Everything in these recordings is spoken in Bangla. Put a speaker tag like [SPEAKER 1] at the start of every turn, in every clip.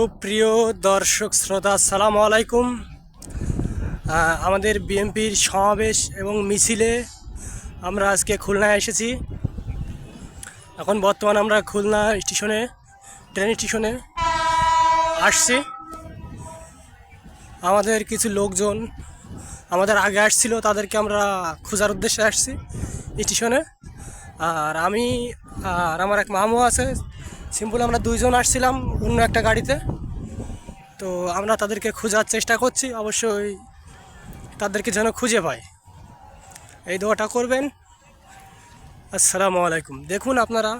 [SPEAKER 1] সুপ্রিয় দর্শক শ্রোতা, আসসালামু আলাইকুম। আমাদের বিএনপির সমাবেশ এবং মিছিলে আমরা আজকে খুলনায় এসেছি। এখন বর্তমান আমরা খুলনা স্টেশনে, ট্রেন স্টেশনে আসছি। আমাদের কিছু লোকজন আমাদের আগে আসছিল, তাদেরকে আমরা খোঁজার উদ্দেশ্যে আসছি স্টেশনে। আর আমি আর আমার এক মামু আছে, সিম্পল আমরা দুইজন আসছিলাম অন্য একটা গাড়িতে। তো আমরা তাদেরকে খোঁজার চেষ্টা করছি, অবশ্যই তাদেরকে যেন খুঁজে পাই, এই দোয়াটা করবেন। আসসালামু আলাইকুম। দেখুন আপনারা,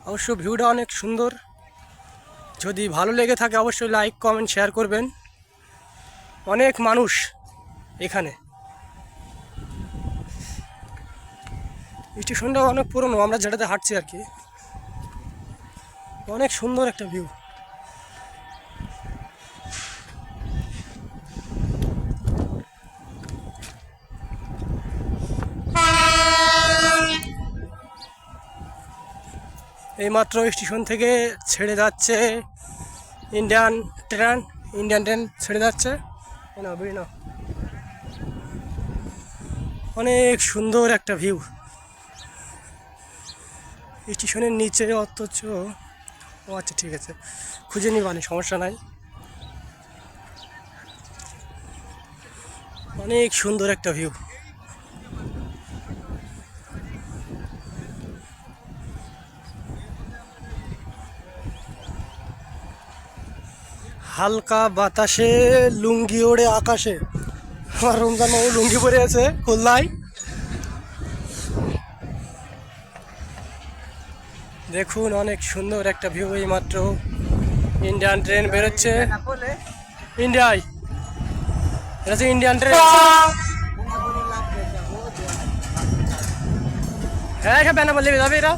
[SPEAKER 1] অবশ্য ভিউটা অনেক সুন্দর। যদি ভালো লেগে থাকে অবশ্যই লাইক, কমেন্ট, শেয়ার করবেন। অনেক মানুষ এখানে। স্টেশনটা অনেক পুরনো, আমরা যেটাতে হাঁটছি আর কি। অনেক সুন্দর একটা ভিউ। এইমাত্র স্টেশন থেকে ছেড়ে যাচ্ছে ইন্ডিয়ান ট্রেন ছেড়ে যাচ্ছে। অনেক সুন্দর একটা ভিউ স্টেশনের নিচে, অথচ ও আচ্ছা ঠিক আছে, খুঁজে নিবানি, সমস্যা নাই। অনেক সুন্দর একটা ভিউ। হালকা বাতাসে লুঙ্গি ওড়ে আকাশে। আমার রমজান বাবু লুঙ্গি পরে আছে খুলনায়। দেখুন অনেক সুন্দর একটা ভিউ। এই মাত্র ইন্ডিয়ান ট্রেন বেরোচ্ছে ইন্ডিয়ায়। এটা হচ্ছে ইন্ডিয়ান ট্রেন। হ্যাঁ হ্যাঁ, বেনা বললে যাবে এরা।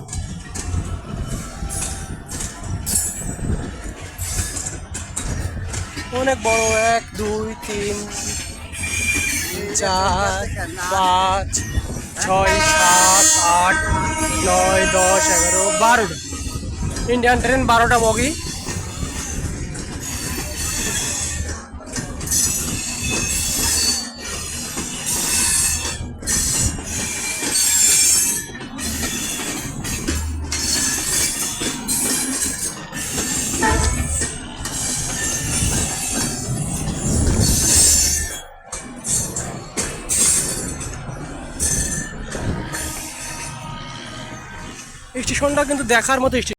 [SPEAKER 1] অনেক বড়, 1 2 3 4 5 6 7 8 9 10 11 12টা ইন্ডিয়ান ট্রেন, 12টা বগি। স্টেশনটা কিন্তু দেখার মতো স্টেশন।